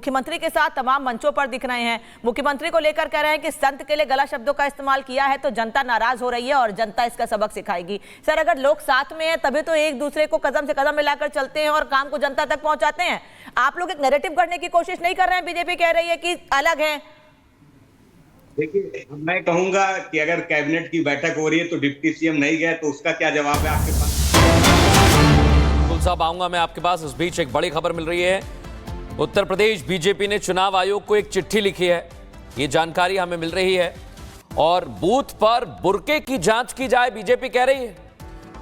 मुख्यमंत्री के साथ तमाम मंचों पर दिख रहे हैं। मुख्यमंत्री को लेकर कह रहे हैं कि संत के लिए गलत शब्दों का इस्तेमाल किया है तो जनता नाराज हो रही है और जनता इसका सबक सिखाएगी। सर, अगर लोग साथ में हैं तभी तो एक दूसरे को कदम से कदम मिलाकर चलते हैं और काम को जनता तक पहुंचाते हैं। आप लोग एक नैरेटिव करने की कोशिश नहीं कर रहे हैं। बीजेपी कह रही है कि अलग है। देखिए, मैं कहूंगा कि अगर कैबिनेट की बैठक हो रही है तो डिप्टी सीएम नहीं गए तो उसका क्या जवाब है आपके पास? साहब, आऊंगा मैं आपके पास। इस बीच एक बड़ी खबर मिल रही है। उत्तर प्रदेश बीजेपी ने चुनाव आयोग को एक चिट्ठी लिखी है, ये जानकारी हमें मिल रही है। और बूथ पर बुर्के की जांच की जाए, बीजेपी कह रही है।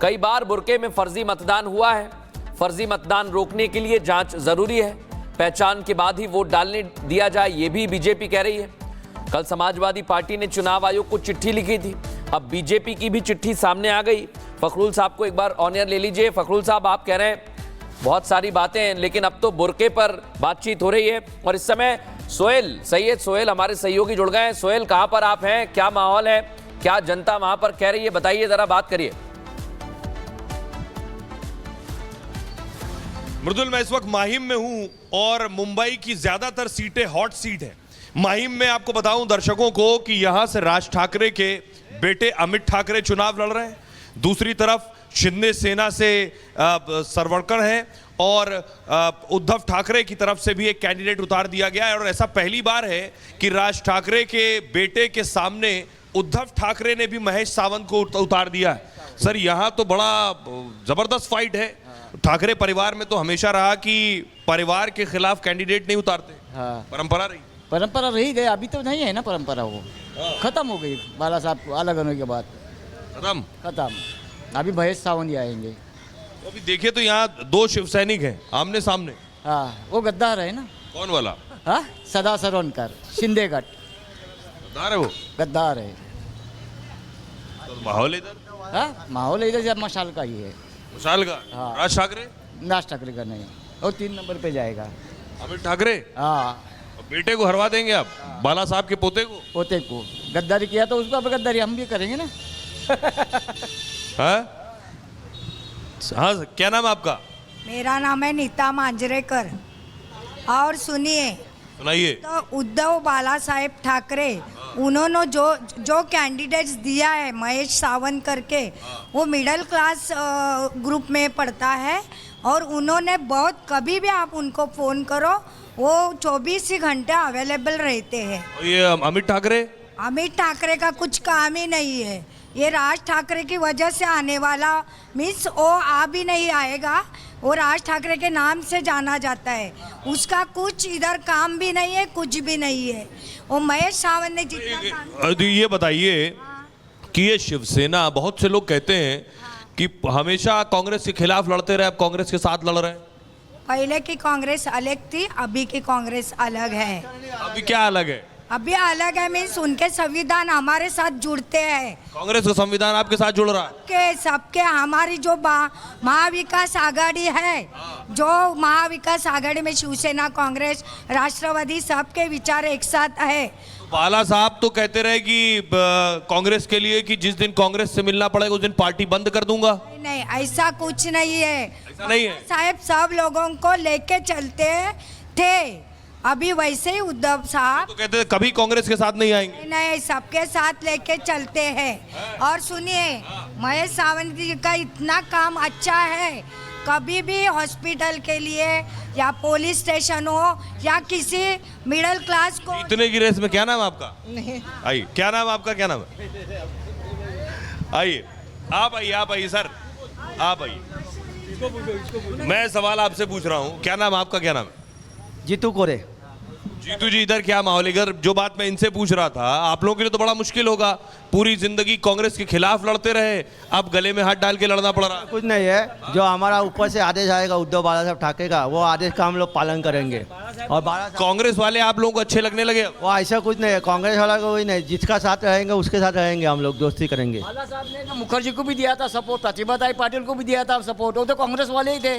कई बार बुर्के में फर्जी मतदान हुआ है। फर्जी मतदान रोकने के लिए जांच जरूरी है। पहचान के बाद ही वोट डालने दिया जाए, ये भी बीजेपी कह रही है। कल समाजवादी पार्टी ने चुनाव आयोग को चिट्ठी लिखी थी, अब बीजेपी की भी चिट्ठी सामने आ गई। फखरुल साहब को एक बार ऑन एयर ले लीजिए। फखरुल साहब, आप कह रहे हैं बहुत सारी बातें हैं, लेकिन अब तो बुर्के पर बातचीत हो रही है। और इस समय सैयद सोहेल हमारे सहयोगी जुड़ गए हैं। सोहेल, कहां पर आप हैं, क्या माहौल है, क्या जनता वहां पर कह रही है, बताइए, जरा बात करिए। मृदुल, मैं इस वक्त माहिम में हूं और मुंबई की ज्यादातर सीटें हॉट सीट है। माहिम में आपको बताऊं दर्शकों को कि यहां से राज ठाकरे के बेटे अमित ठाकरे चुनाव लड़ रहे हैं। दूसरी तरफ शिंदे सेना से सरवणकर हैं और उद्धव ठाकरे की तरफ से भी एक कैंडिडेट उतार दिया गया है। और ऐसा पहली बार है कि राज ठाकरे के बेटे के सामने उद्धव ठाकरे ने भी महेश सावंत को उतार दिया है। सर, यहाँ तो बड़ा जबरदस्त फाइट है। ठाकरे परिवार में तो हमेशा रहा कि परिवार के खिलाफ कैंडिडेट नहीं उतारते। हाँ, परंपरा रही गई, अभी तो नहीं है ना परंपरा, वो खत्म हो गई। बाला साहब अलग होने के बाद खत्म। अभी महेश सावंत ही आएंगे। तो अभी देखिए तो यहाँ दो शिव सैनिक हैं आमने सामने। हाँ, वो गद्दार है ना। कौन वाला? हाँ, सदा सरवणकर, शिंदेगढ़ गद्दार है। वो गद्दार है। तो माहौल इधर? हाँ, माहौल इधर जब मशाल का ही है। मशाल का? हाँ। राज ठाकरे? राज ठाकरे का नहीं, वो 3 नंबर पे जाएगा। अमित ठाकरे? हाँ। बेटे को हरवा देंगे आप? बाला साहब के पोते को गद्दारी किया तो उसको अब गद्दारी हम भी करेंगे ना। हाँ, क्या नाम है आपका? मेरा नाम है नीता मांजरेकर। और सुनाइए। तो उद्धव बाला साहेब ठाकरे, उन्होंने जो कैंडिडेट्स दिया है महेश सावंत करके, वो मिडिल क्लास ग्रुप में पढ़ता है। और उन्होंने बहुत, कभी भी आप उनको फ़ोन करो वो 24 ही घंटे अवेलेबल रहते हैं। ये अमित ठाकरे का कुछ काम ही नहीं है। ये राज ठाकरे की वजह से आने वाला, मीन्स वो आ भी नहीं आएगा। वो राज ठाकरे के नाम से जाना जाता है, उसका कुछ इधर काम भी नहीं है, कुछ भी नहीं है। वो महेश सावंत ने जितना ये बताइए कि ये शिवसेना, बहुत से लोग कहते हैं कि हमेशा कांग्रेस के खिलाफ लड़ते रहे, अब कांग्रेस के साथ लड़ रहे हैं। पहले की कांग्रेस अलग थी, अभी की कांग्रेस अलग है। अभी क्या अलग है? अभी अलग है मीन्स उनके संविधान हमारे साथ जुड़ते हैं। कांग्रेस का संविधान आपके साथ जुड़ रहा है? सबके हमारी जो महाविकास आघाड़ी है, जो महाविकास आघाड़ी में शिवसेना, कांग्रेस, राष्ट्रवादी, सबके विचार एक साथ है। बाला साहब तो कहते रहे कि कांग्रेस के लिए कि जिस दिन कांग्रेस से मिलना पड़ेगा उस दिन पार्टी बंद कर दूंगा। नहीं, ऐसा कुछ नहीं है। ऐसा नहीं है साहब, सब लोगों को लेके चलते थे। अभी वैसे ही उद्धव साहब तो कहते हैं कभी कांग्रेस के साथ नहीं आएंगे। नहीं, सबके साथ लेके चलते हैं। और सुनिए, महेश सावंत जी का इतना काम अच्छा है, कभी भी हॉस्पिटल के लिए या पुलिस स्टेशन हो या किसी मिडिल क्लास को। इतने की रेस में क्या नाम आपका? नहीं, आइए। क्या नाम आपका? क्या नाम है? आइए, आप आइए सर, आप आइए। मैं सवाल आपसे पूछ रहा हूँ, क्या नाम आपका? क्या नाम है? जीतू कोरे। जीतू जी, इधर क्या माहौल है? इधर जो बात मैं इनसे पूछ रहा था, आप लोगों के लिए तो बड़ा मुश्किल होगा, पूरी जिंदगी कांग्रेस के खिलाफ लड़ते रहे, अब गले में हाथ डाल के लड़ना पड़ रहा है। कुछ नहीं है, जो हमारा ऊपर से आदेश आएगा उद्धव बाला साहब ठाकरे का, वो आदेश का हम लोग पालन करेंगे। और कांग्रेस वाले आप लोगों को अच्छे लगने लगे? वो ऐसा कुछ नहीं है, कांग्रेस वाला कोई नहीं, जिसका साथ रहेंगे उसके साथ रहेंगे, हम लोग दोस्ती करेंगे। बाला साहब ने मुखर्जी को भी दिया था सपोर्ट, प्रतिभा पाटिल को भी दिया था सपोर्ट, वो तो कांग्रेस वाले ही थे,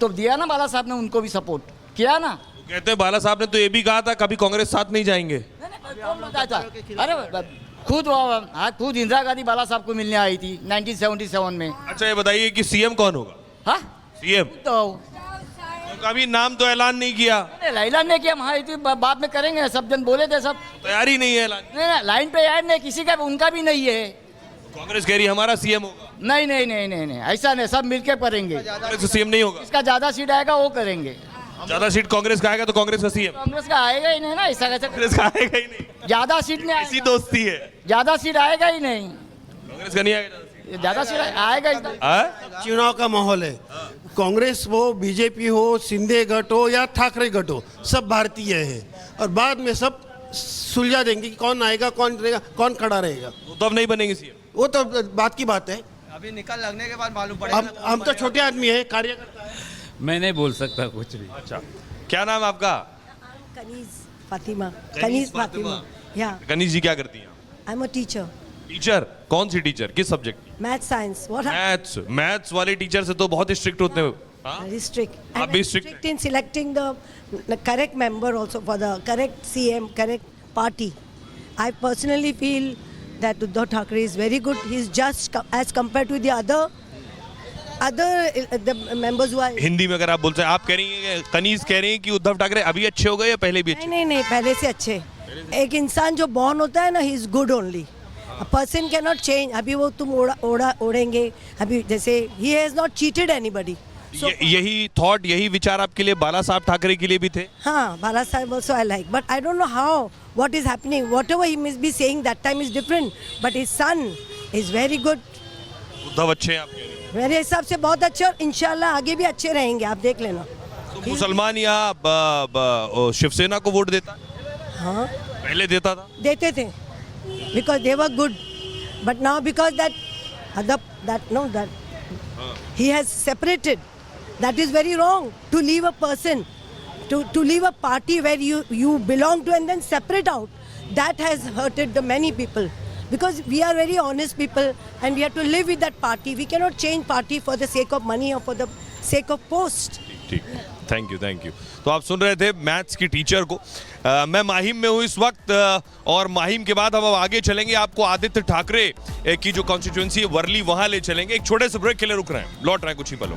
तो दिया ना बाला साहब ने, उनको भी सपोर्ट किया ना। कहते हैं बाला साहब ने तो ये भी कहा था कभी कांग्रेस साथ नहीं जाएंगे। अरे खुद इंदिरा गांधी बाला साहब को मिलने आई थी 1977 में। अच्छा, ये बताइए कि सीएम कौन होगा? हाँ, सीएम तो उनका भी नाम तो ऐलान नहीं किया, ऐलान नहीं किया, हाँ इतनी बाद में करेंगे, सब जन बोले थे सब। तैयारी नहीं है ऐलान। नहीं लाइन पे यार नहीं, किसी का उनका भी नहीं है। कांग्रेस कह रही है हमारा सीएम होगा। नहीं नहीं नहीं नहीं नहीं, ऐसा नहीं, सब मिलके करेंगे। कांग्रेस सीएम नहीं होगा। इसका ज्यादा सीट आएगा वो करेंगे। ज्यादा सीट कांग्रेस का आएगा तो कांग्रेस का सीएम। कांग्रेस का आएगा ही नहीं ना, ऐसा कैसे? कांग्रेस का आएगा ही नहीं, ज्यादा सीट नहीं ऐसी आएगा, दोस्ती है। ज्यादा सीट आएगा ही नहीं, कांग्रेस का नहीं आएगा ज्यादा सीट आएगा ही नहीं। हाँ? चुनाव का माहौल है। कांग्रेस हो, बीजेपी हो, शिंदे गठ हो या ठाकरे गठ हो, सब भारतीय है और बाद में सब सुलझा देंगे कि कौन आएगा, कौन रहेगा, कौन खड़ा रहेगा। तो अब नहीं बनेंगे सीएम। वो तो बात की बात है। अभी निकल लगने के बाद मालूम पड़ेगा। हम तो छोटे आदमी है, कार्यकर्ता है। मैं नहीं बोल सकता कुछ भी। अच्छा, क्या नाम है आपका? कनीज फातिमा। कनीज फातिमा। या कनीज जी क्या करती हैं? I am a teacher, teacher? कौन सी टीचर, किस सब्जेक्ट की? Math science. What maths. Maths वाले टीचर से तो बहुत स्ट्रिक्ट होते हैं। हाँ? Very strict. आप भी strict in selecting the correct member also for the correct CM, correct party. I personally feel that Uddhav Thackeray is very good. He's just as compared to the other the members who are. Hindi में अगर आप बोलते हैं, आप कह रही हैं, कनीज कह रही हैं कि उद्धव ठाकरे अभी अच्छे हो गए या पहले भी अच्छे? नहीं नहीं नहीं, पहले से अच्छे। एक इंसान जो बॉर्न होता है ना, he is good only. A person cannot change. अभी वो तुम ओढ़ेंगे, अभी जैसे he has not cheated anybody. यही थॉट, यही विचार आपके लिए बाला साहब ठाकरे के लिए भी थे? हाँ, Bala Sahib also I like, but I don't know how, what is happening. Whatever he must be saying that time is different, but his son is very good. Uddhav अच्छे हैं आप कह रहे हैं? मेरे हिसाब से बहुत अच्छे और इंशाल्लाह आगे भी अच्छे रहेंगे, आप देख लेना। तो मुसलमान यहाँ शिवसेना को वोट देता? हाँ, पहले देता था? देते थे, because they were good, but now because that he has separated. That is very wrong to leave a person, to leave a party where you belong to and then separate out. That has hurted the many people, because we are very honest people and we have to live with that party. We cannot change party for the sake of money or for the sake of post. ठीक, thank you, thank you. तो आप सुन रहे थे maths की teacher को। मैं माहिम में हूँ इस वक्त, और माहिम के बाद हम अब आगे चलेंगे, आपको आदित्य ठाकरे की जो कॉन्स्टिट्यूएंसी है वर्ली, वहाँ ले चलेंगे। एक छोटे से ब्रेक के लिए रुक रहे हैं, लौट रहे हैं कुछ ही पलों।